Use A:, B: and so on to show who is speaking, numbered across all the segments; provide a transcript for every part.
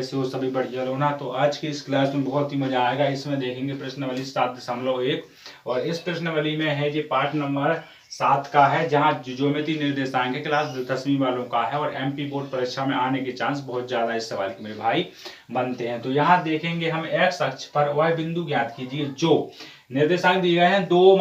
A: कैसे हो सभी, बढ़िया रहो ना। तो आज की इस क्लास में बहुत ही मजा आएगा। इसमें देखेंगे प्रश्नावली 7.1 और इस प्रश्नावली में है ये पार्ट नंबर 7 का है, जहाँ ज्योमेट्री निर्देशांक क्लास 10वीं वालों का है और एमपी बोर्ड परीक्षा में आने के चांस बहुत ज्यादा इस सवाल के मेरे भाई बनते हैं। तो यहाँ देखेंगे हम एक्स अक्ष पर वह बिंदु ज्ञात कीजिए जो निर्देशांक दिए गए हैं 2 -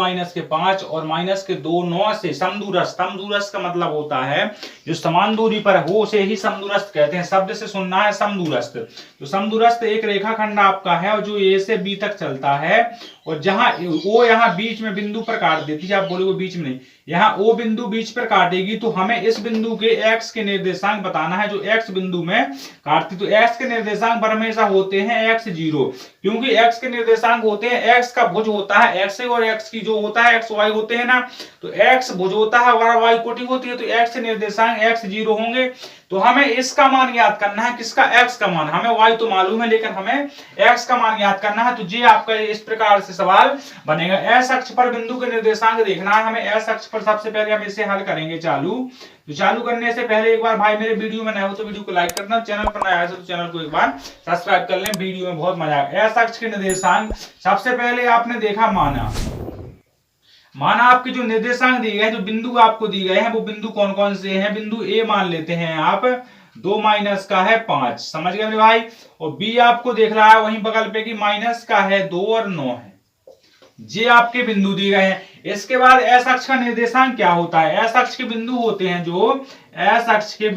A: 5 और -2 9 से समदूरस्थ। समदूरस्थ का मतलब होता है जो समान दूरी पर हो उसे ही समदूरस्थ कहते हैं। शब्द से सुनना है समदूरस्थ। तो समदूरस्थ एक रेखाखंड आपका है और जो ए से बी तक चलता है और जहां ओ यहाँ बीच में बिंदु पर काट देती है। आप बोलोगे बीच में नहीं, यहाँ ओ बिंदु बीच पर काटेगी तो हमें इस बिंदु के एक्स के निर्देशांक बताना है जो एक्स बिंदु में काटती। तो एक्स के निर्देशांक पर हमेशा होते हैं x0, क्योंकि एक्स के निर्देशांक होते हैं एक्स का भुज होता है एक्स और एक्स की जो होता है एक्स वाई होते हैं ना। तो एक्स भुज होता है और वाई कोटि होती है। तो एक्स निर्देशांक x0 होंगे। तो हमें इसका मान याद करना है, किसका? एक्स का मान। हमें वाई तो मालूम है लेकिन हमें एक्स का मान याद करना है। तो ये आपका इस प्रकार से सवाल बनेगा। एस अक्ष पर बिंदु के निर्देशांक देखना है हमें। एस अक्ष पर सबसे पहले हम इसे हल करेंगे चालू। तो चालू करने से पहले एक बार भाई मेरे वीडियो में नए हो तो वीडियो को लाइक करना, चैनल पर नया है तो चैनल को एक बार सब्सक्राइब कर लें। वीडियो में बहुत मजा आएगा। एस अक्ष के निर्देशांक सबसे पहले आपने देखा माना आपके जो निर्देशांक दिए गए हैं, जो बिंदु आपको दिए गए हैं वो बिंदु कौन कौन से हैं। बिंदु ए मान लेते हैं आप 2 - का है 5, समझ गए मेरे भाई। और बी आपको देख रहा है वहीं बगल पे कि माइनस का है 2 और 9 है। ये आपके बिंदु दिए गए हैं। इसके बाद एस अक्ष का निर्देशांक क्या होता है? एस अक्ष के बिंदु होते हैं जो एस अक्ष के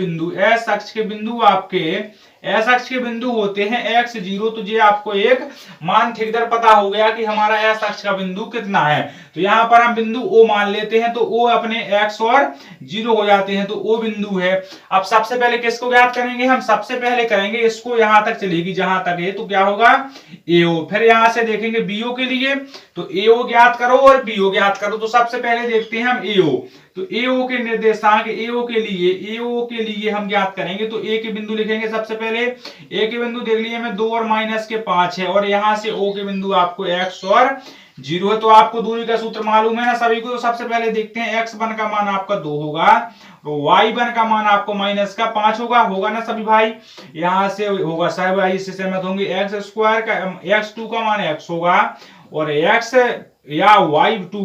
A: बिंदु आपके एस अक्ष के बिंदु होते हैं x0। तो ये आपको एक मान ठीकदार पता हो गया कि हमारा एस अक्ष का बिंदु कितना है। तो यहां पर हम बिंदु O मान लेते हैं तो O अपने x और 0 हो जाते हैं तो O बिंदु है। अब सबसे पहले किसको ज्ञात करेंगे? हम सबसे पहले करेंगे इसको, यहां तक चलेगी जहां तक है तो क्या होगा AO। फिर यहां से देखेंगे BO के लिए तो AO ज्ञात करो और BO ज्ञात करो। तो सबसे पहले देखते हैं हम AO। तो AO के निर्देशांक AO के लिए हम ज्ञात करेंगे। तो A के बिंदु लिखेंगे सबसे पहले। A के बिंदु देख लिए हमें 2 और -5 है और यहां से O के बिंदु आपको x और 0 है। तो आपको दूरी का सूत्र मालूम है ना सभी को। तो सबसे पहले देखते हैं x1 का मान आपका 2 होगा तो y1 का मान आपको -5 होगा ना सभी भाई। यहां से होगा साहब भाई, इससे सहमत होंगे। x² का x2 का मान x होगा और x या y2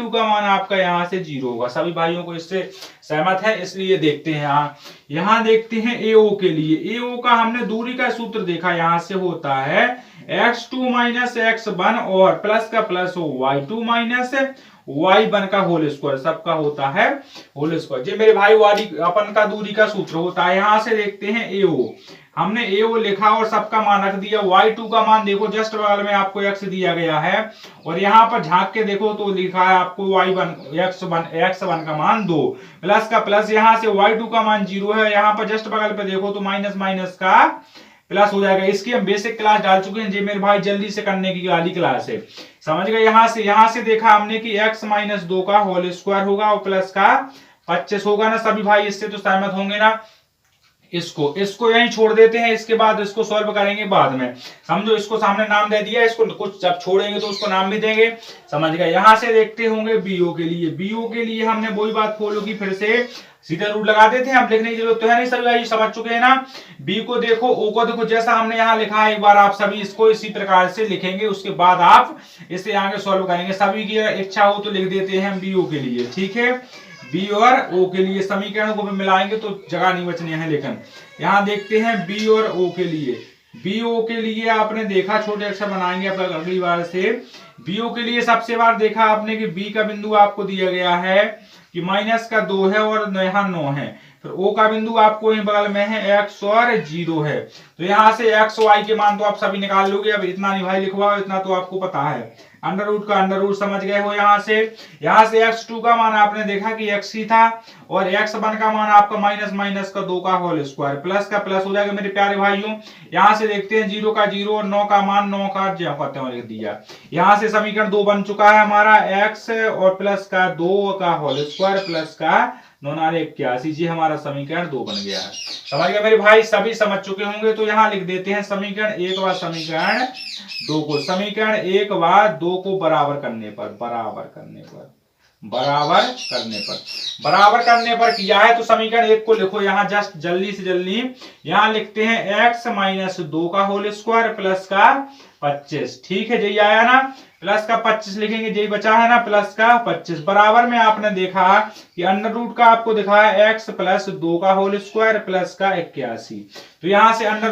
A: का मान आपका यहां से 0 होगा। सभी भाइयों को इससे सहमत है, इसलिए देखते हैं यहां देखते हैं AO के लिए। AO का हमने दूरी का सूत्र देखा, यहां से होता है x2 - x1 और प्लस का प्लस हो y2 - y1 का होल स्क्वायर, सबका होता है होल स्क्वायर। ये मेरे भाई वाली अपन का दूरी का सूत्र होता है। यहां से देखते हैं AO, हमने AO लिखा और सबका मान रख दिया। y2 का मान देखो जस्ट बगल में आपको x दिया गया है और यहाँ पर झांक के देखो तो लिखा है आपको x1 का मान 2 प्लस का प्लस, यहाँ से y2 का मान 0 है। यहाँ पर जस्ट बगल पे देखो तो माइनस का प्लस हो जाएगा। इसकी हम बेसिक क्लास डाल चुके हैं जी मेरे भाई, जल्दी से करने की वाली क्लास है, समझ गए। यहाँ से देखा हमने कि x - 2 का होल स्क्वायर होगा और प्लस का 25 होगा ना सभी भाई। इससे तो सहमत होंगे ना। इसको यहीं छोड़ देते हैं, इसके बाद इसको सॉल्व करेंगे बाद में। समझो इसको सामने नाम दे दिया, इसको कुछ जब छोड़ेंगे तो उसको नाम भी देंगे, समझ गए। यहां से देखते होंगे BO के लिए हमने वही बात फॉलो की, फिर से सीधा रूट लगा देते हैं। अब लिखने की जरूरत तो है नहीं, सभी भाई समझ चुके हैं ना। B को देखो, O को देखो, जैसा हमने यहाँ लिखा है एक बार आप सभी इसको इसी प्रकार से लिखेंगे, उसके बाद आप इसे आगे सॉल्व करेंगे। सभी की इच्छा हो तो लिख देते हैं BO के लिए, ठीक है। B और O के लिए समीकरणों को भी मिलाएंगे तो जगह नहीं बचने हैं। लेकिन यहाँ देखते हैं B और O के लिए आपने देखा, छोटे अक्षर बनाएंगे अब अगली बार से। BO के लिए सबसे बार देखा आपने कि B का बिंदु आपको दिया गया है कि -2 है और यहाँ 9 है। फिर O का बिंदु आपको यहीं बगल में है x और 0 है। तो यहाँ से x y के मान तो आप सभी निकाल लोगे। अब इतना नहीं भाई लिखवाओ, इतना तो आपको पता है। अंडर रूट का अंडर रूट समझ गए हो। यहाँ से x2 का मान आपने देखा कि x ही था और x1 का मान आपका माइनस का 2 का होल स्क्वायर प्लस का प्लस हो जाएगा मेरे प्यारे भाइयों। यहाँ से देखते हैं 0 का 0 और 9 का मान 9 का लिख दिया। यहाँ से समीकरण 2 बन चुका है हमारा, x और प्लस का 2 का होल स्क्वायर प्लस का 9×81, जी हमारा समीकरण 2 बन गया है। समझ गए मेरे भाई, सभी समझ चुके होंगे। तो यहाँ लिख देते हैं समीकरण 1 व समीकरण 2 को। समीकरण 1 व 2 को बराबर करने पर बराबर करने पर किया है। तो समीकरण 1 को लिखो यहाँ जस्ट जल्दी से जल्दी। यहाँ लिखते हैं x माइनस 2 का होल स्क्वायर प्लस का 25। ठीक है, यही आया ना, प्लस का 25 लिखेंगे, यही बचा है ना, प्लस का 25 बराबर में आपने देखा कि अंडर रूट का आपको दिखाया x प्लस 2 का होल स्क्वायर प्लस का 81। तो यहाँ से अंडर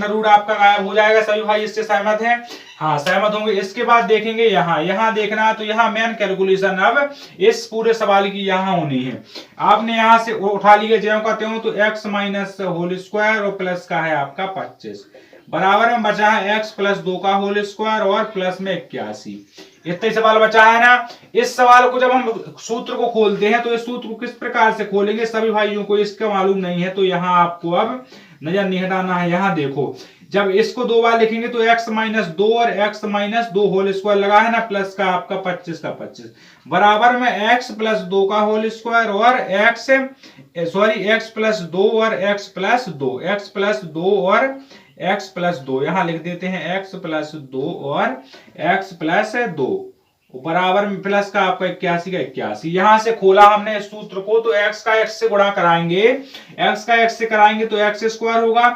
A: रूट आपका गायब हो जाएगा। सभी भाई इससे सहमत हैं? हाँ, सहमत होंगे। इसके बाद देखेंगे यहाँ देखना, तो यहाँ मेन कैलकुलेशन अब इस पूरे सवाल की यहाँ होनी है। आपने यहाँ से उठा लिया ज्यों का त्यों, तो x माइनस होल स्क्वायर और प्लस का है आपका 25 बराबर में बचा है x प्लस 2 का होल स्क्वायर और प्लस में 81। इतना सवाल बचा है ना। इस सवाल को जब हम सूत्र को खोलते हैं तो इस सूत्र को किस प्रकार से खोलेंगे, सभी भाइयों को इसका मालूम नहीं है, तो यहाँ आपको अब नजर नहीं हटाना है। यहाँ देखो, जब इसको 2 बार लिखेंगे तो x माइनस 2 और x माइनस 2 होल स्क्वायर लगा है ना, प्लस का आपका 25 का 25 बराबर में x प्लस 2 का होल स्क्वायर और x प्लस 2 और x प्लस 2 और x प्लस 2, यहाँ लिख देते हैं x प्लस 2 और x प्लस 2 बराबर में प्लस का आपका 81 का 81। यहां से खोला हमने इस सूत्र को, तो x का x से गुणा कराएंगे, x का x से कराएंगे तो x स्क्वायर होगा,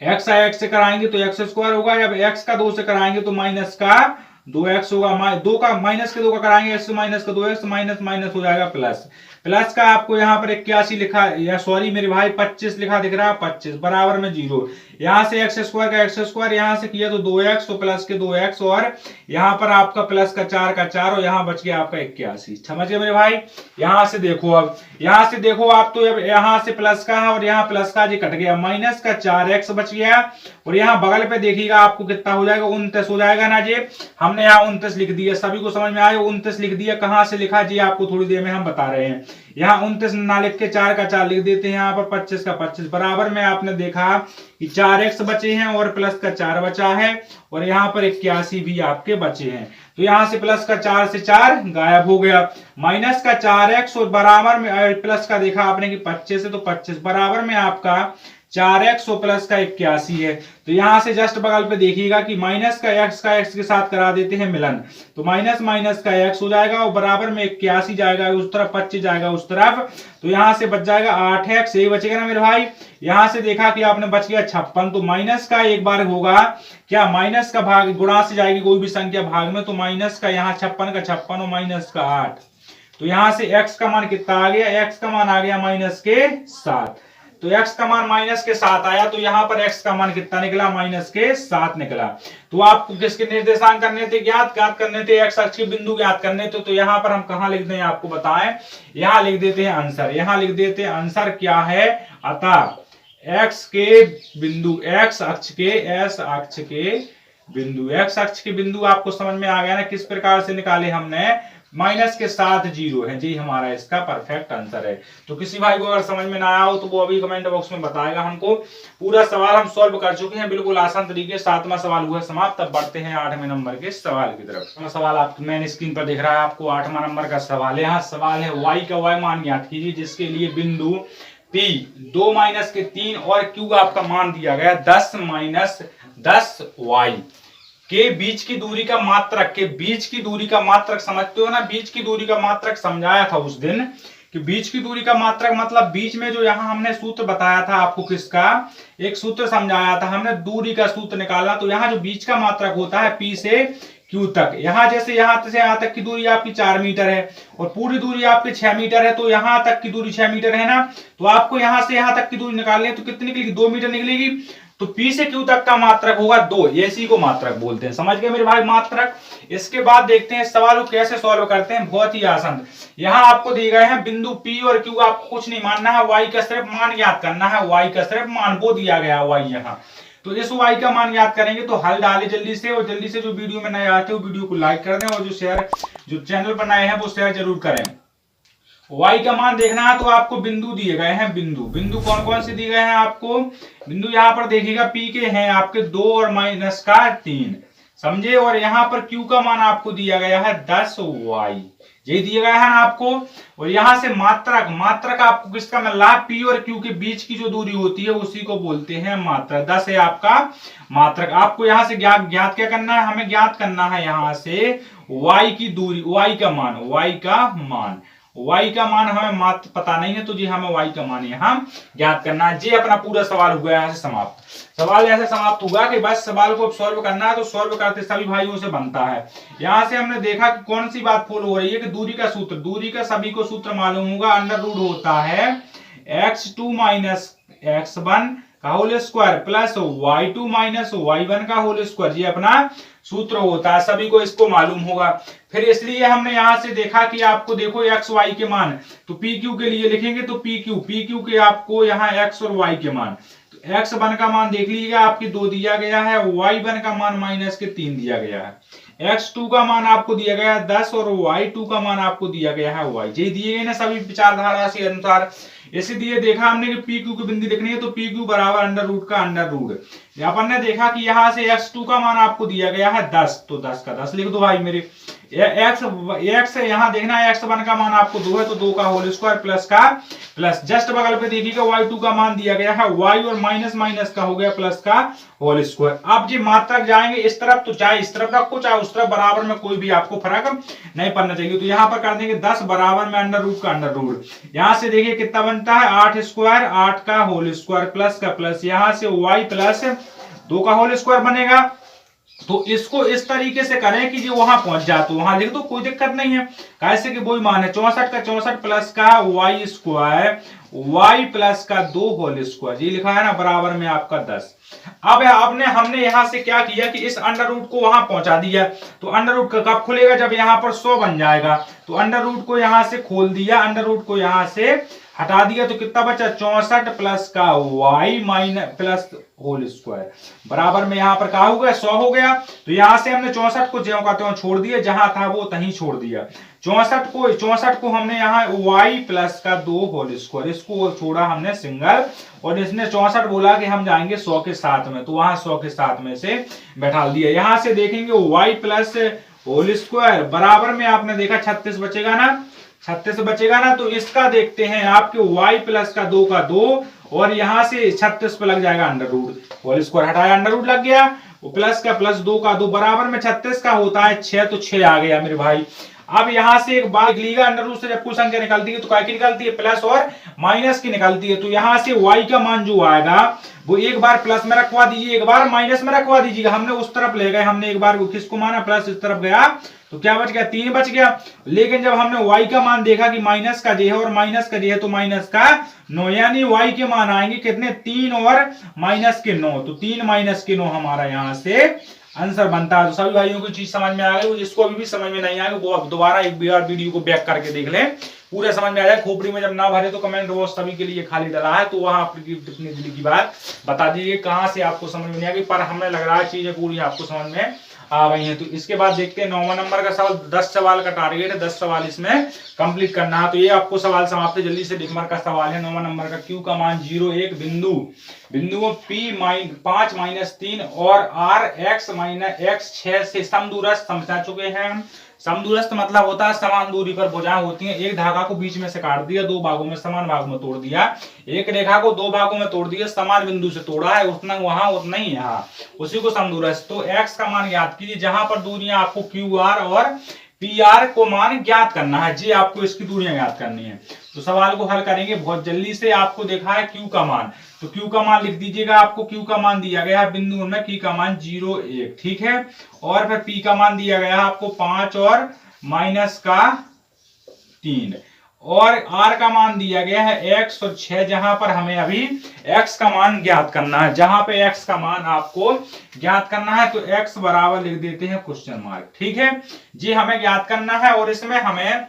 A: x का x से कराएंगे तो x स्क्वायर होगा। जब x का 2 से कराएंगे तो माइनस का 2x होगा, 2 का माइनस के 2 का कराएंगे x माइनस का 2x, माइनस माइनस हो जाएगा प्लस। प्लस का आपको यहाँ पर 81 लिखा, या सॉरी मेरे भाई 25 लिखा दिख रहा है, 25 बराबर में 0। यहाँ से x स्क्वायर का x स्क्वायर यहाँ से किया तो 2x, तो प्लस के 2x और यहाँ पर आपका प्लस का 4 का 4 और यहाँ बच गया आपका 81। समझ गए मेरे भाई? यहाँ से देखो, अब यहाँ से देखो आप, तो अब यहाँ से प्लस का है और यहाँ प्लस का जी कट गया, माइनस का 4x बच गया और यहाँ बगल पे देखिएगा आपको कितना हो जाएगा, 29 हो जाएगा ना जी। हमने यहाँ 29 लिख दिया, सभी को समझ में आया? 29 लिख दिया। कहाँ से लिखा जी आपको थोड़ी देर में हम बता रहे हैं। यहाँ 29 ना लिख के 4 का 4 लिख देते हैं, यहाँ पर 25 का 25 बराबर में आपने देखा कि 4x बचे हैं और प्लस का 4 बचा है और यहाँ पर 81 भी आपके बचे हैं। तो यहाँ से प्लस का 4 से 4 गायब हो गया, माइनस का 4x और बराबर में प्लस का देखा आपने कि 25 है, तो 25 बराबर में आपका 4x और प्लस का 81 है। तो यहां से जस्ट बगल पे देखिएगा कि माइनस का x के साथ करा देते हैं मिलन, तो माइनस माइनस का x हो जाएगा और बराबर में 81 जाएगा उस तरफ, 25 जाएगा उस तरफ, तो यहां से बच जाएगा 8x, यही बचेगा ना मेरे भाई। यहां से देखा कि आपने बच गया 56, तो माइनस का एक बार होगा क्या, माइनस का भाग गुणा से जाएगी कोई भी संख्या भाग में, तो माइनस का यहाँ 56 का 56 और माइनस का 8, तो यहां से x का मान कितना आ गया, x का मान आ गया माइनस के 7। तो x का मान माइनस के 7 आया, तो यहाँ पर x का मान कितना निकला, माइनस के 7 निकला। तो आपको किसके निर्देशांक करने थे, ज्ञात करने थे, x अक्ष के बिंदु ज्ञात करने थे। तो यहाँ पर हम कहाँ लिख दें आपको बताएं, यहाँ लिख देते हैं आंसर, यहाँ लिख देते हैं आंसर क्या है, अतः x के बिंदु, x अक्ष के बिंदु आपको समझ में आ गया ना, किस प्रकार से निकाले हमने, माइनस के 7 0 है जी, हमारा इसका परफेक्ट आंसर है। तो किसी भाई को अगर समझ में ना आया हो तो वो अभी कमेंट बॉक्स में बताएगा हमको। पूरा सवाल हम सॉल्व कर चुके हैं बिल्कुल आसान तरीके, 7वां सवाल हुआ समाप्त। तब बढ़ते हैं 8वें नंबर के सवाल की तरफ। सवाल आप मेन स्क्रीन पर दिख रहा है आपको, 8वां नंबर का सवाल है। यहाँ सवाल है y का y मान ज्ञात कीजिए, जिसके लिए बिंदु P 2 माइनस के 3 और Q आपका मान दिया गया 10 माइनस 10y के बीच की दूरी का मात्रक, के बीच की दूरी का मात्रक समझते हो ना, बीच की दूरी का मात्रक समझाया था उस दिन कि बीच की दूरी का मात्रक मतलब बीच में जो यहाँ हमने सूत्र बताया था आपको, किसका, एक सूत्र समझाया था हमने, दूरी का सूत्र निकाला। तो यहाँ जो बीच का मात्रक होता है P से Q तक, यहाँ जैसे यहाँ से यहाँ तक की दूरी आपकी 4 मीटर है और पूरी दूरी आपकी 6 मीटर है, तो यहाँ तक की दूरी 6 मीटर है ना, तो आपको यहाँ से यहाँ तक की दूरी निकालनी है, तो कितनी निकलेगी, 2 मीटर निकलेगी। तो P से Q तक का मात्रक होगा 2, इसी को मात्रक बोलते हैं। समझ गए मेरे भाई मात्रक। इसके बाद देखते हैं सवाल को कैसे सॉल्व करते हैं, बहुत ही आसान। यहाँ आपको दिए गए हैं बिंदु P और Q, आपको कुछ नहीं मानना है, y का सिर्फ मान ज्ञात करना है, y का सिर्फ मान वो दिया गया है y यहाँ। तो इस y का मान याद करेंगे तो हल डाले जल्दी से, और जल्दी से जो वीडियो में नए आते हो वीडियो को लाइक कर दें, और जो चैनल पर नए हैं वो शेयर जरूर करें। y का मान देखना है तो आपको बिंदु दिए गए हैं, बिंदु कौन कौन से दिए गए हैं आपको, बिंदु यहाँ पर देखिएगा P के हैं आपके 2 और माइनस का 3, समझे, और यहाँ पर Q का मान आपको दिया गया है 10y, यही दिया गया है ना आपको। और यहाँ से मात्रक आपको किसका मिल रहा है, P और Q के बीच की जो दूरी होती है उसी को बोलते हैं मात्रक, 10 है आपका मात्रक। आपको यहाँ से ज्ञात क्या करना है, हमें ज्ञात करना है यहाँ से y की दूरी, y का मान हमें मात्र पता नहीं है, तो जी हमें y का मान यहाँ ज्ञात करना है। जी अपना पूरा सवाल हुआ यहाँ से समाप्त। सवाल ऐसे समाप्त हुआ कि बस सवाल को सॉल्व करना है, तो सॉल्व करते सभी भाइयों से बनता है। यहाँ से हमने देखा कि कौन सी बात फॉलो हो रही है कि दूरी का सूत्र, दूरी का सभी को सूत्र मालूम होगा, अंडर रूट होता है x2 माइनस x1 का whole square plus y2 minus y1 का होल स्क्वायर, ये अपना सूत्र होता है, सभी को इसको मालूम होगा। फिर इसलिए हमने यहां से देखा कि आपको देखो x y के मान, तो पी क्यू के लिए लिखेंगे तो पी क्यू के आपको यहाँ x और y के मान, तो x1 का मान देख लीजिएगा आपकी 2 दिया गया है, y1 का मान माइनस के 3 दिया गया है, x2 का मान आपको दिया गया है 10 और y2 का मान आपको दिया गया है y, ये दिए गए ना सभी विचारधारा से अनुसार। इसलिए देखा हमने कि पी क्यू की बिंदु लिखनी है, तो पी क्यू बराबर अंडर रूट का अंडर रूट। अपन ने देखा कि यहाँ से x2 का मान आपको दिया गया है 10, तो 10 का 10 लिख दो भाई मेरे। x यहाँ देखना है x1 का मान आपको 2 है, तो 2 का होल स्क्वायर प्लस का प्लस, जस्ट बगल पे देखिएगा y2 का मान दिया गया है y और माइनस माइनस का हो गया प्लस का होल स्क्वायर। अब जी मात्रक जाएंगे इस तरफ, तो चाहे इस तरफ रखो चाहे उस तरफ, बराबर में कोई भी आपको फर्क नहीं पड़ना चाहिए। तो यहाँ पर कर देंगे 10 बराबर में अंडर रूट का अंडर रूट, यहाँ से देखिए कितना बनता है 8 स्क्वायर, 8 का होल स्क्वायर प्लस का प्लस, यहाँ से y प्लस 2 का होल स्क्वायर बनेगा। तो इसको इस तरीके से करें कि जो वहां पहुंच जाए, तो वहां लिख दो, कोई दिक्कत नहीं है, कैसे कि वही मान है 64 का 64 प्लस का y स्क्वायर, y प्लस का 2 होल स्क्वायर, ये लिखा है ना बराबर में आपका 10। अब हमने यहां से क्या किया कि इस अंडर रूट को वहां पहुंचा दिया, तो अंडर रूट कब खुलेगा, जब यहां पर 100 बन जाएगा, तो अंडर रूट को यहां से खोल दिया, अंडर रूट को यहां से हटा दिया, तो कितना बचा 64 प्लस का y minus plus whole square बराबर में यहाँ पर क्या हो गया 100 हो गया। तो यहां से हमने 64 को ज्यों का त्यों छोड़ दिया, जहां था वो तहीं छोड़ दिया, 64 को हमने यहाँ y प्लस का 2 होल स्क्वायर, इसको छोड़ा हमने सिंगल, और इसने 64 बोला कि हम जाएंगे 100 के साथ में, तो वहां 100 के साथ में से बैठा दिया। यहां से देखेंगे y प्लस होल स्क्वायर बराबर में आपने देखा 36 बचेगा ना, 36 बचेगा ना, तो इसका देखते हैं आपके y प्लस का 2 का 2, और यहां से 36 पे लग जाएगा अंडर रूट, होल स्क्वायर हटाया अंडर रूट लग गया, वो प्लस का प्लस 2 का 2 बराबर में 36 का होता है 6, तो 6 आ गया मेरे भाई। अब यहां से एक बात लीजिएगा, अंडर रूट से जब कोई संख्या निकलती है तो क्या की निकलती है, प्लस और माइनस की निकलती है, तो यहां से y का मान जो आएगा वो एक बार प्लस में रखवा दीजिए, एक बार माइनस में रखवा दीजिएगा। हमने उस तरफ ले गए, हमने एक बार किसको माना प्लस, इस तरफ गया, तो क्या बच गया 3 बच गया। लेकिन जब हमने y का मान देखा कि माइनस का जे है और माइनस का जे है, तो माइनस का 9, यानी y के मान आएंगे कितने 3 और माइनस के 9, तो 3 माइनस के 9 हमारा यहाँ से आंसर बनता है। तो सभी भाइयों को चीज समझ में आ गई, जिसको अभी भी समझ में नहीं आएगा वो दोबारा एक बार वीडियो को बैक करके देख ले, पूरा समझ में आ जाए। खोपड़ी में जब ना भरे तो कमेंट बॉक्स सभी के लिए खाली डला है, तो वहां अपनी दिल की बात बता दीजिए कहां से आपको समझ में नहीं आ गई, पर हमें लग रहा है चीजें पूरी आपको समझ में आ गई हैं। तो इसके बाद देखते हैं 9वां नंबर का सवाल, 10 सवाल का टारगेट है, 10 सवाल इसमें कंप्लीट करना है। तो ये आपको सवाल समाप्त है, जल्दी से डिकमर का सवाल है 9वां नंबर का। Q का मान 0 1 बिंदुओं P 5 माइनस 3 और R x माइनस x 6 से समदूरस्थ समझा चुके हैं हम। समदूरस्थ मतलब होता है समान दूरी पर भुजाएं होती हैं। एक धागा को बीच में से काट दिया, 2 भागों में समान भाग में तोड़ दिया, एक रेखा को 2 भागों में तोड़ दिया, समान बिंदु से तोड़ा है, उतना वहां उतना ही यहाँ, उसी को समदूरस्थ। तो x का मान ज्ञात कीजिए, जहां पर दूरियां आपको QR और PR को मान ज्ञात करना है, जी आपको इसकी दूरियां ज्ञात करनी है। तो सवाल को हल करेंगे बहुत जल्दी से। आपको देखा है Q का मान, तो Q का मान लिख दीजिएगा, आपको Q का मान दिया गया है बिंदु में, Q का मान 0 1, ठीक है। और फिर P का मान दिया गया है आपको 5 और माइनस का 3, और R का मान दिया गया है x और 6, जहां पर हमें अभी x का मान ज्ञात करना है, जहां पे x का मान आपको ज्ञात करना है, तो x बराबर लिख देते हैं क्वेश्चन मार्क, ठीक है जी, हमें ज्ञात करना है। और इसमें हमें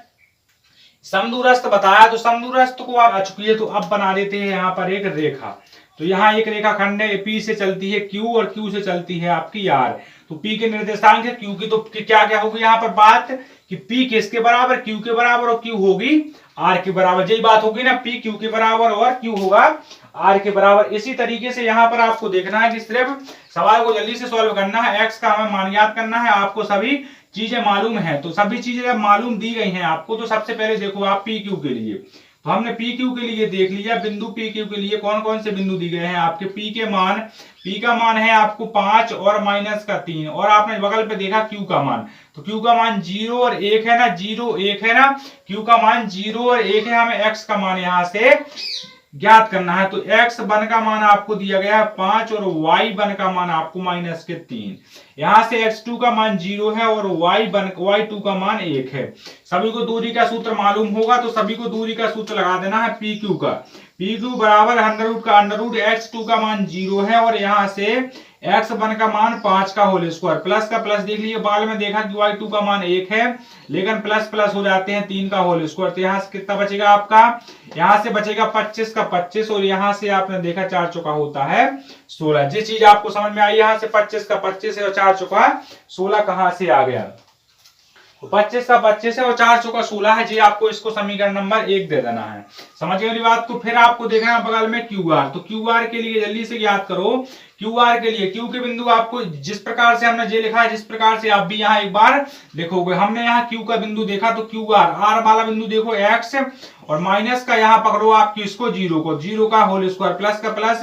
A: समदूरस्थ बताया, तो समदूरस्थ को आप आ चुकी है, तो अब बना देते हैं यहाँ पर एक रेखा। तो यहाँ एक रेखा खंड है, P से चलती है Q और Q से चलती है आपकी R। तो P के निर्देशांक है Q की, तो क्या क्या होगी यहाँ पर बात कि P किसके बराबर, Q के बराबर, और Q होगी R के बराबर, यही बात होगी ना, P Q के बराबर और Q होगा R के बराबर। इसी तरीके से यहाँ पर आपको देखना है कि सिर्फ सवाल को जल्दी से सॉल्व करना है, x का हमें मान ज्ञात करना है। आपको सभी चीजें मालूम है, तो सभी चीजें जब मालूम दी गई हैं आपको, तो सबसे पहले देखो आप P Q के लिए, तो हमने पी क्यू के लिए देख लिया, बिंदु पी क्यू के लिए कौन कौन से बिंदु दिए गए हैं आपके। पी के मान, पी का मान है आपको 5 और -3, और आपने बगल पे देखा क्यू का मान, तो क्यू का मान 0 और 1 है ना, 0 1 है ना, क्यू का मान 0 और 1 है। हमें एक्स का मान यहां से ज्ञात करना है, तो x1 का मान आपको दिया गया है 5 और y1 का मान आपको -3। यहां से x2 का मान 0 है और y2 का मान 1 है। सभी को दूरी का सूत्र मालूम होगा, तो सभी को दूरी का सूत्र लगा देना है PQ का। PQ बराबर अंडर रूट x2 का मान 0 है और यहां से x1 का मान 5 का होल स्क्वायर, प्लस का प्लस देख लीजिए, बगल में देखा कि y2 का मान 1 है, लेकिन प्लस प्लस हो जाते हैं 3 का होल स्क्वायर, तो यहाँ से कितना बचेगा आपका, यहाँ से बचेगा 25 का 25, और यहाँ से आपने देखा 4 चौका होता है 16। जिस चीज आपको समझ में आई, यहाँ से 25 का 25 है और 4 चौका 16 कहां से आ गया, तो 25 का 25 है और 4 चौका 16 है जी। आपको इसको समीकरण नंबर 1 दे देना है। समझ गए वाली बात को। फिर आपको देखना है बगल में क्यू आर, तो क्यू आर के लिए जल्दी से याद करो। क्यू आर के लिए क्यू के बिंदु आपको जिस प्रकार से हमने जे लिखा है, जिस प्रकार से आप भी यहाँ एक बार लिखोगे। हमने यहाँ क्यू का बिंदु देखा, तो क्यू आर वाला बिंदु देखो एक्स, और माइनस का यहाँ पकड़ो आप किसको, 0 का होल स्क्वायर, प्लस का प्लस,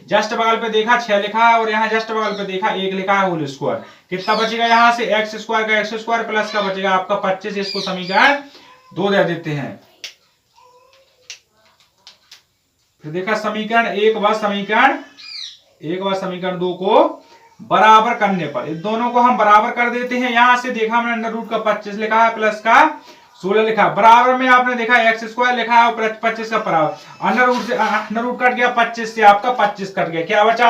A: जस्ट बगल पे देखा 6 लिखा है और यहाँ जस्ट बगल पे देखा 1 लिखा है होल स्क्वायर। कितना बचेगा यहाँ से, एक्स स्क्वायर का एक्स स्क्वायर प्लस का बचेगा आपका 25। इसको समीकरण 2 दे देते हैं। फिर देखा समीकरण 1 व समीकरण 2 को बराबर करने पर, इन दोनों को हम बराबर कर देते हैं। यहां से देखा हमने अंडर रूट का 25 लिखा है, प्लस का 16 लिखा, बराबर में आपने देखा एक्स स्क्वायर लिखा है और 25 का बराबर, अंडर रूट कट गया 25 से, आपका 25 कट गया, क्या बचा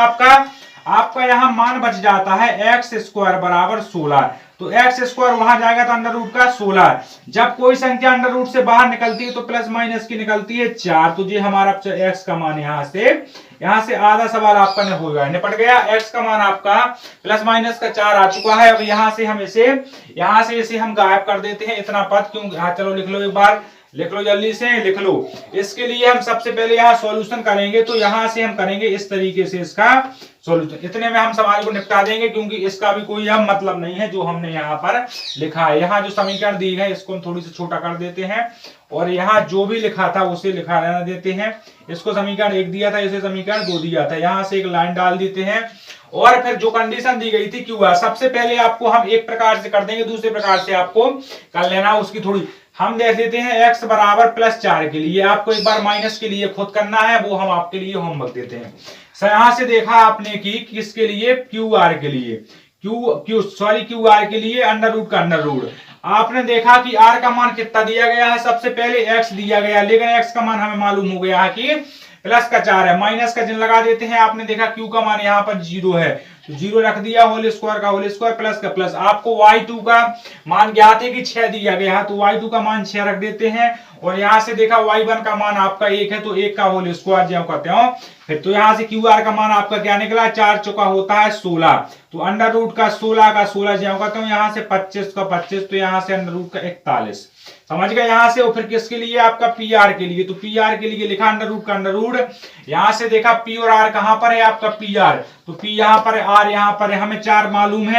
A: आपका यहाँ मान बच जाता है एक्स स्क्वायर बराबर 16। तो एक्स स्क्वायर वहां जाएगा तो अंडर रूट का 16। जब कोई संख्या अंडर रूट से बाहर निकलती है तो प्लस माइनस की निकलती है 4, तो ये हमारा एक्स का मान यहाँ से आधा सवाल आपका हो गया, निपट गया। एक्स का मान आपका प्लस माइनस का 4 आ चुका है। अब यहाँ से हम इसे हम गायब कर देते हैं, इतना पद क्यों। हाँ चलो लिख लो, एक बार लिख लो, जल्दी से लिख लो। इसके लिए हम सबसे पहले यहाँ सॉल्यूशन करेंगे, तो यहाँ से हम करेंगे इस तरीके से इसका सॉल्यूशन। इतने में हम सवाल को निपटा देंगे, क्योंकि इसका भी कोई हम मतलब नहीं है जो हमने यहाँ पर लिखा है। यहाँ जो समीकरण दी है इसको हम थोड़ी सी छोटा कर देते हैं, और यहाँ जो भी लिखा था उसे लिखा रहने देते हैं। इसको समीकरण 1 दिया था, इसे समीकरण 2 दिया था। यहाँ से एक लाइन डाल देते हैं, और फिर जो कंडीशन दी गई थी क्यू आर, सबसे पहले आपको हम एक प्रकार से कर देंगे, दूसरे प्रकार से आपको कर लेना। उसकी थोड़ी हम देख देते हैं x बराबर +4 के लिए, आपको एक बार माइनस के लिए खुद करना है, वो हम आपके लिए होमवर्क देते हैं। यहां से देखा आपने कि किसके लिए, क्यू आर के लिए, क्यू आर के लिए अंडर रूट का अंडर रूट। आपने देखा कि r का मान कितना दिया गया है, सबसे पहले x दिया गया, लेकिन x का मान हमें मालूम हो गया है कि प्लस का 4 है, माइनस का चिन्ह लगा देते हैं। आपने देखा q का मान यहाँ पर 0 है, तो 0 रख दिया, होल स्क्वायर का होल स्क्वायर प्लस का प्लस। आपको y2 का मान ज्ञात है कि 6 दिया गया है, तो y2 का मान 6 रख देते हैं। और यहाँ से देखा y1 का मान आपका 1 है, तो 1 का होल स्क्वायर जो कहते हो। फिर तो यहाँ से क्यू आर का मान आपका क्या निकला, 4 चौका होता है 16, तो अंडर रूट का 16 का 16 जो कहते हो, यहाँ से 25 का 25, तो यहाँ से अंडर रूट का 41। समझ गए यहाँ से। और फिर किसके लिए, आपका पी आर के लिए, तो पी आर के लिए लिखा अंडर रूट का अंडर रूट। यहाँ से देखा पी और आर कहां पर है, आपका पी आर, तो पी यहाँ पर है, आर यहाँ पर है। हमें 4 मालूम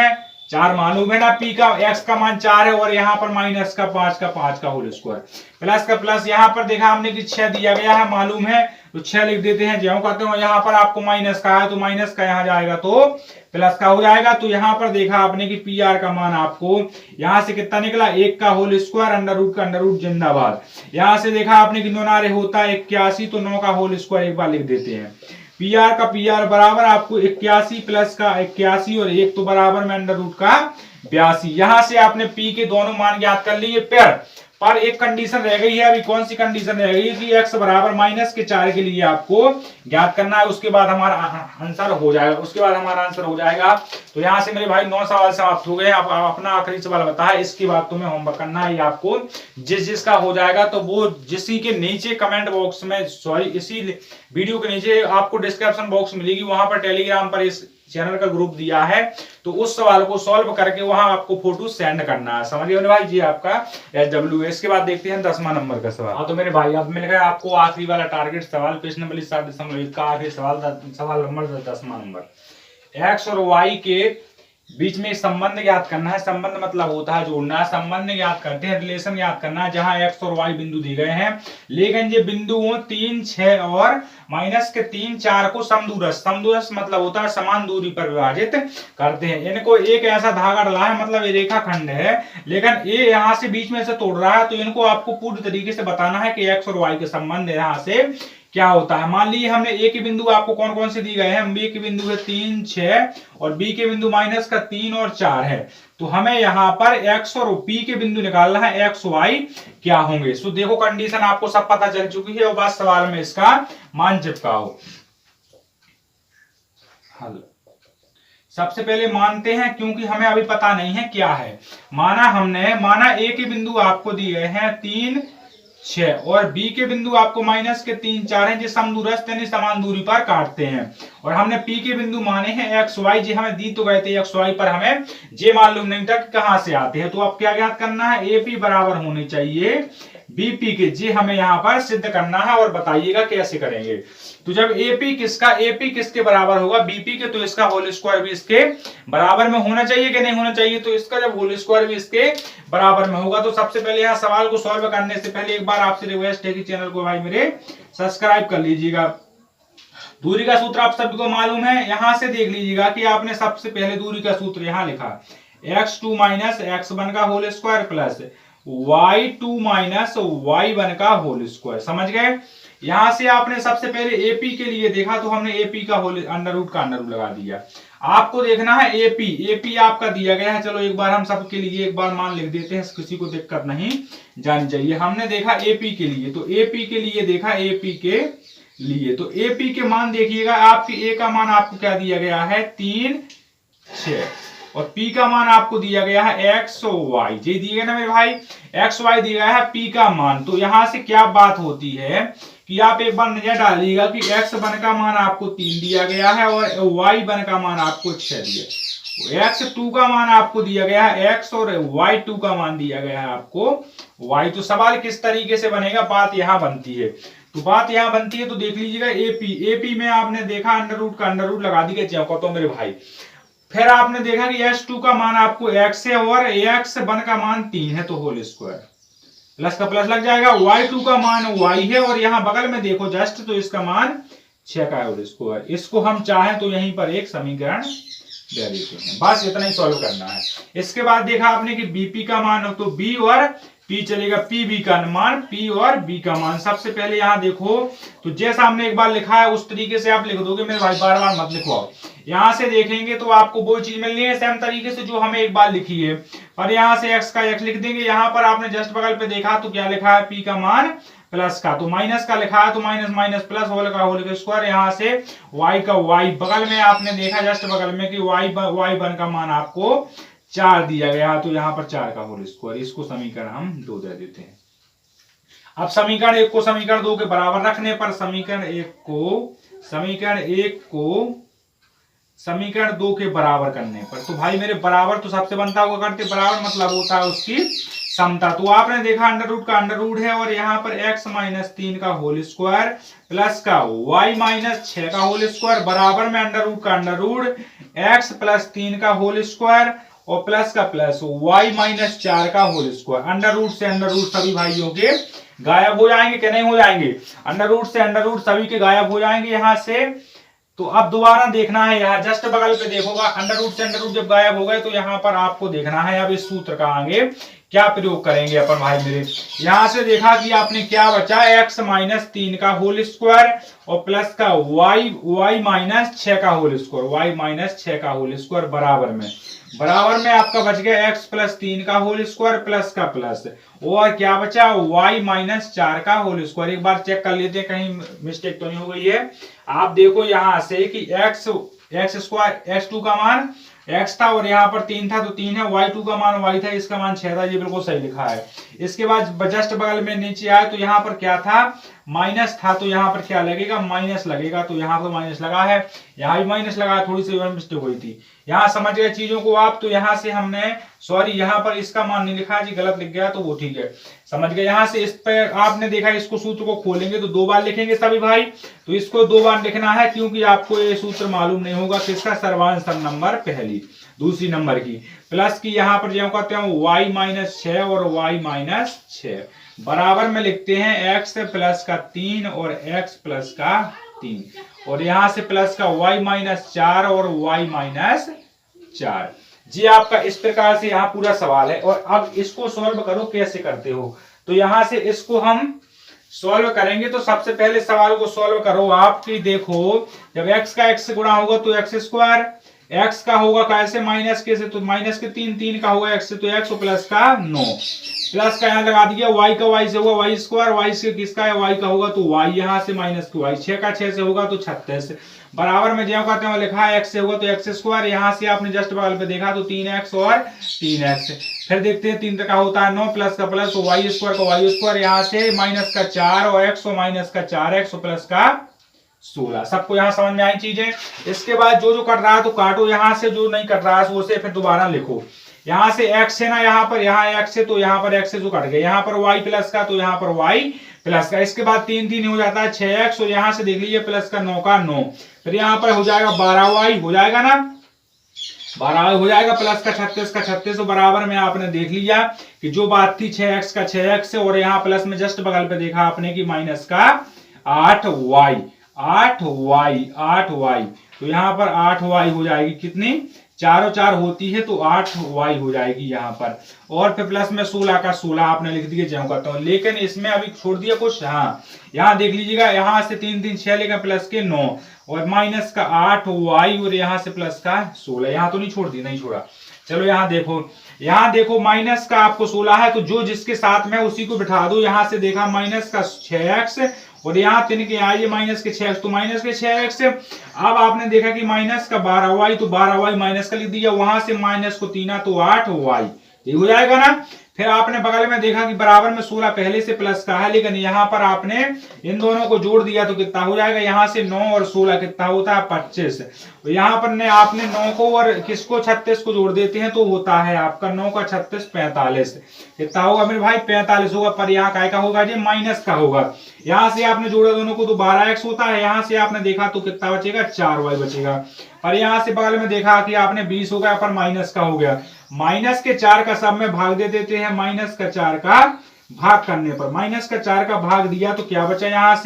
A: है ना, पी का एक्स का मान 4 है, और यहाँ पर माइनस का 5 का होल स्क्वायर प्लस का प्लस। यहाँ पर देखा हमने कि 6 दिया गया है, मालूम है, तो 6 लिख देते हैं जो कहते हो। यहाँ पर आपको माइनस का है, तो माइनस का यहाँ जाएगा तो प्लस का हो जाएगा। तो यहाँ पर देखा आपने कि पी आर का मान आपको यहाँ से कितना निकला, 1 का होल स्क्वायर अंडर रूट का अंडर रूट जिंदाबाद। यहाँ से देखा आपने कि 9 नारे होता है 81, तो 9 का होल स्क्वायर एक बार लिख देते हैं। पी आर का पी आर बराबर आपको 81 प्लस का 81, और 1 तो बराबर में अंडर रूट का 82। यहाँ से आपने पी के दोनों मान ज्ञात कर लिए। पर एक कंडीशन रह गई है, अभी कौन सी कंडीशन रह गई है कि x बराबर -4 के लिए आपको ज्ञात करना है। उसके बाद हमारा आंसर हो जाएगा। तो यहाँ से मेरे भाई 9 सवाल समाप्त हो गए। अब अपना आखिरी सवाल बता है, इसके बाद तुम्हें होमवर्क करना है। आपको जिसका हो जाएगा तो वो जिसी के नीचे कमेंट बॉक्स में, इसी वीडियो के नीचे आपको डिस्क्रिप्शन बॉक्स मिलेगी, वहां पर टेलीग्राम पर इस चैनल का ग्रुप दिया है, तो उस सवाल को सॉल्व करके वहां आपको फोटो सेंड करना है। समझ गए भाई जी, आपका SW। इसके बाद देखते हैं 10वां नंबर का सवाल। हाँ तो मेरे भाई, अब मिल गया आपको आखिरी वाला टारगेट सवाल, पेज नंबर 7.1 का आखिरी सवाल नंबर 10वां नंबर। x और y के बीच में संबंध ज्ञात करना है। संबंध मतलब होता है जोड़ना। संबंध ज्ञात करते हैं, रिलेशन ज्ञात करना है, जहां एक्स और वाई बिंदु दिए गए हैं, लेकिन ये बिंदुओं 3, 6 और माइनस के 3, 4 को समदूरस्थ, समदूरस्थ मतलब होता है समान दूरी पर विभाजित करते हैं। इनको एक ऐसा धागा डला है, मतलब ये रेखाखंड है, लेकिन ये यहाँ से बीच में से तोड़ रहा है, तो इनको आपको पूरी तरीके से बताना है कि एक्स और वाई के संबंध यहाँ से क्या होता है। मान लीजिए हमने ए के बिंदु आपको कौन कौन से दिए गए हैं, बी के बिंदु है 3, 6 और बी के बिंदु माइनस का 3 और 4 है। तो हमें यहाँ पर एक्स और पी के बिंदु निकालना है, एक्स वाई क्या होंगे। सो देखो कंडीशन आपको सब पता चल चुकी है और बस सवाल में इसका मान चिपकाओ। हल सबसे पहले मानते हैं, क्योंकि हमें अभी पता नहीं है क्या है। माना ए के बिंदु आपको दिए गए हैं 3, 6 और बी के बिंदु आपको माइनस के 3, 4 हैं, जो समदूरस्थ यानी समान दूरी पर काटते हैं। और हमने पी के बिंदु माने हैं एक्स वाई, जी हमें दी तो गए थे एक्स वाई, पर हमें जे मालूम नहीं था कि कहां से आते हैं। तो अब क्या ज्ञात करना है, एपी बराबर होने चाहिए बीपी के, जी हमें यहाँ पर सिद्ध करना है और बताइएगा कैसे करेंगे। तो जब एपी किसके बराबर होगा, बीपी के, तो इसका होल स्क्वायर भी इसके बराबर में होना चाहिए कि नहीं होना चाहिए। तो इसका जब होल स्क्वायर भी इसके बराबर में होगा, तो सबसे पहले यहाँ सवाल को सॉल्व करने से पहले एक बार आपसे रिक्वेस्ट है कि चैनल को भाई मेरे सब्सक्राइब कर लीजिएगा। दूरी का सूत्र आप सभी को मालूम है, यहां से देख लीजिएगा कि आपने सबसे पहले दूरी का सूत्र यहां लिखा, x2 माइनस x1 का whole square plus y2 minus y1 का होल स्क्वायर। समझ गए। यहां से आपने सबसे पहले एपी के लिए देखा, तो हमने एपी का होल अंडर रूट लगा दिया। आपको देखना है एपी आपका दिया गया है। चलो एक बार हम सबके लिए एक बार मान लिख देते हैं, किसी को दिक्कत नहीं जानी चाहिए। हमने देखा एपी के लिए, तो एपी के लिए देखा, एपी के लिए तो एपी के मान देखिएगा, आपके ए का मान आपको क्या दिया गया है 3, 6 और पी का मान आपको दिया गया है एक्स वाई, जी दिए गए ना मेरे भाई, एक्स वाई दिया गया है पी का मान। तो यहां से क्या बात होती है कि आप एक बार नजर डालिएगा कि x1 का मान आपको 3 दिया गया है और y1 का मान आपको 6 दिया, x2 का मान आपको दिया गया है x और y2 का मान दिया गया है आपको y। तो सवाल किस तरीके से बनेगा, बात यहां बनती है। तो बात यहां बनती है, तो देख लीजिएगा एपी में आपने देखा अंडर रूट लगा दी गई तो मेरे भाई। फिर आपने देखा कि x2 का मान आपको x है और x1 का मान 3 है, तो होल स्क्वायर प्लस का प्लस लग जाएगा, y2 का मान y है और यहां बगल में देखो जस्ट, तो इसका मान 6 का होल स्क्वायर। इसको हम चाहें तो यहीं पर एक समीकरण दे देते हैं, बस इतना ही सॉल्व करना है। इसके बाद देखा आपने कि बीपी का मान हो, तो बी और पी चलेगा, पी बी का मान, पी और बी का मान। सबसे पहले यहां देखो, तो जैसा हमने एक बार लिखा है उस तरीके से आप लिख दोगे मेरे भाई, बार बार मत लिखवाओ। यहां से देखेंगे तो आपको वो चीज मिलनी है सेम तरीके से जो हमें एक बार लिखी है, पर यहां से x का x लिख देंगे। यहां पर आपने जस्ट बगल पे देखा तो क्या लिखा है, p का मान प्लस का, तो माइनस का लिखा है, तो माइनस माइनस प्लस होल का स्क्वायर। यहां से y का y बगल में आपने देखा जस्ट बगल में कि y1 का मान आपको 4 दिया गया, तो यहां पर 4 का होल स्क्वायर। इसको समीकरण हम 2 दे देते हैं। अब समीकरण 1 को समीकरण 2 के बराबर रखने पर समीकरण 2 के बराबर करने पर, तो भाई मेरे बराबर तो सबसे बनता होगा करते, बराबर मतलब होता है उसकी समता। तो आपने देखा अंडर रूट है और यहाँ पर x माइनस 3 का होल स्क्वायर प्लस का y माइनस 6 का होल स्क्वायर बराबर में अंडर रूट x प्लस 3 का होल स्क्वायर और प्लस का प्लस y माइनस 4 का होल स्क्वायर। अंडर रूट से अंडर रूट सभी भाइयों के गायब हो जाएंगे कि नहीं हो जाएंगे, अंडर रूट से अंडर रूट सभी के गायब हो जाएंगे यहां से। तो अब दोबारा देखना है, यहाँ जस्ट बगल पे देखोगा अंडर रूट से अंडर रूट जब गायब हो गए, तो यहाँ पर आपको देखना है अब इस सूत्र का आगे क्या प्रयोग करेंगे अपन भाई मेरे। यहां से देखा कि आपने क्या बचा, x माइनस 3 का होल स्क्वायर और प्लस का y माइनस 6 का होल स्क्वायर, y माइनस 6 का होल स्क्वायर बराबर में आपका बच गया x प्लस 3 का होल स्क्वायर प्लस का प्लस, और क्या बचा y माइनस 4 का होल स्क्वायर। एक बार चेक कर लेते हैं कहीं मिस्टेक तो नहीं हो गई है। आप देखो यहां से कि x स्क्वायर x2 का मान x था और यहाँ पर 3 था, तो 3 है, y2 का मान y था, इसका मान 6 था, ये बिल्कुल सही लिखा है। इसके बाद जस्ट बगल में नीचे आए तो यहाँ पर क्या था, माइनस था, तो यहाँ पर क्या लगेगा, माइनस लगेगा, तो यहाँ पर माइनस लगा है, यहाँ भी माइनस लगा है, थोड़ी सी मिस्टेक हुई थी। यहाँ समझ गए चीजों को आप, तो यहाँ से हमने यहाँ पर इसका मान नहीं लिखा जी, गलत लिख गया, तो वो ठीक है, समझ गए। यहाँ से इस पर आपने देखा, इसको सूत्र को खोलेंगे तो 2 बार लिखेंगे सभी भाई, तो इसको 2 बार लिखना है क्योंकि आपको ये सूत्र मालूम नहीं होगा किसका, सर्वांश नंबर पहली दूसरी नंबर की, प्लस की यहाँ पर जो कहते हैं y माइनस 6 और y माइनस 6, बराबर में लिखते हैं x प्लस का 3 और x प्लस का 3, और यहाँ से प्लस का y माइनस 4 और y माइनस 4। जी आपका इस प्रकार से यहाँ पूरा सवाल है। और अब इसको सॉल्व करो, कैसे करते हो, तो यहाँ से इसको हम सॉल्व करेंगे। तो सबसे पहले सवाल को सॉल्व करो आप कि देखो, जब x का x से गुणा होगा तो x स्क्वायर, x का होगा कैसे माइनस के से, तो माइनस के 3, 3 का होगा x से तो x, प्लस का 9, प्लस का यहाँ लगा दिया, y का y से होगा y स्क्वायर, y से किसका है y का होगा तो y, यहाँ से माइनस की y, 6 का 6 से होगा तो 36, बराबर में जो कहते हैं लिखा है x से होगा तो x स्क्वायर, यहाँ से आपने जस्ट बगल पे देखा तो 3x और 3x, फिर देखते हैं 3 का होता है 9, प्लस का प्लस, वाई स्क्वायर का वाई स्क्वायर, यहाँ से माइनस का 4 और x और माइनस का 4x और प्लस का 16। सबको यहाँ समझ में आई चीजें। इसके बाद जो जो कट रहा है तो काटो यहाँ से, जो नहीं कट रहा है उसे फिर दोबारा लिखो। यहाँ से x है ना, यहाँ पर यहाँ x है तो यहाँ पर x से जो कट गया, यहाँ पर y प्लस का तो यहाँ पर y प्लस का, इसके बाद 3 3 हो जाता है 6x, और यहाँ से देख लीजिए प्लस का 9 का 9, फिर यहाँ पर हो जाएगा 12y, हो जाएगा ना 12 हो जाएगा, प्लस का 36 का 36, तो बराबर में आपने देख लिया कि जो बात थी 6x का 6x है, और यहाँ प्लस में जस्ट बगल पे देखा आपने कि माइनस का 8y 8y, तो यहाँ पर 8y हो जाएगी कितनी, 4 और 4 होती है तो 8y हो जाएगी यहाँ पर, और फिर प्लस में 16 का 16 आपने लिख दिए जो करता हूँ, लेकिन इसमें अभी छोड़ दिया कुछ। हाँ यहाँ देख लीजिएगा, यहाँ से 3 3 6 लेकर प्लस के 9 और माइनस का 8y और यहाँ से प्लस का 16, यहाँ तो नहीं छोड़ दी, नहीं छोड़ा। चलो यहाँ देखो माइनस का आपको 16 है तो जो जिसके साथ में उसी को बिठा दो। यहाँ से देखा माइनस का 6x और यहाँ 3 के आइए माइनस के 6x, तो माइनस के 6x। अब आपने देखा कि माइनस का 12y, तो 12y माइनस का लिख दिया, वहां से माइनस को 3 तो 8y, ये हो जाएगा ना। फिर आपने बगल में देखा कि बराबर में 16 पहले से प्लस का है, लेकिन यहाँ पर आपने इन दोनों को जोड़ दिया तो कितना हो जाएगा, यहाँ से 9 और 16 कितना होता है 25। तो यहाँ पर ने आपने 9 को और किसको 36 को जोड़ देते हैं तो होता है आपका 9 का 36 45, कितना होगा मेरे भाई 45 होगा, पर यहाँ काय का होगा जी माइनस का होगा। यहाँ से आपने जोड़ा दोनों को तो 12x होता है, यहाँ से आपने देखा तो कितना बचेगा 4y बचेगा, पर यहाँ से बगल में देखा कि आपने 20 हो गया पर माइनस का हो गया, माइनस के 4 का सब में भाग दे देते हैं, माइनस का 4 का भाग करने पर माइनस का 4 का भाग दिया तो क्या बचा, यहाँ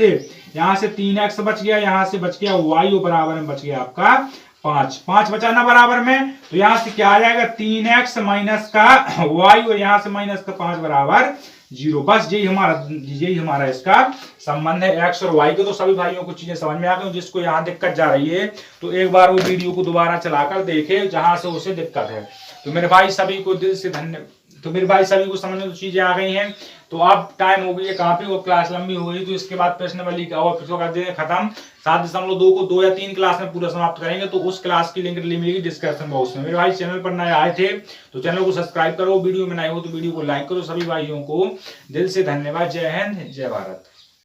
A: से 3x बच गया, यहाँ से बच गया y बराबर में बच गया आपका 5 बचा ना बराबर में, तो यहाँ से क्या आ जाएगा 3x माइनस का y और यहाँ से माइनस का 5 बराबर 0। बस यही हमारा इसका संबंध है x और y के। तो सभी भाइयों को चीजें समझ में आ गई, जिसको यहाँ दिक्कत जा रही है तो एक बार वो वीडियो को दोबारा चलाकर देखे जहां से उसे दिक्कत है। तो मेरे भाई सभी को दिल से धन्यवाद। तो मेरे भाई सभी को समझ में तो चीजें आ गई हैं, तो अब टाइम हो गई है काफी, वो क्लास लंबी हो गई, तो इसके बाद प्रश्नावली का और कर देंगे खत्म। 7.2 को 2 या 3 क्लास में पूरा समाप्त करेंगे, तो उस क्लास की लिंक मिलेगी डिस्क्रिप्शन बॉक्स में। मेरे भाई चैनल पर नए आए थे तो चैनल को सब्सक्राइब करो, वीडियो में नए हो तो वीडियो को लाइक करो। सभी भाइयों को दिल से धन्यवाद। जय हिंद, जय भारत।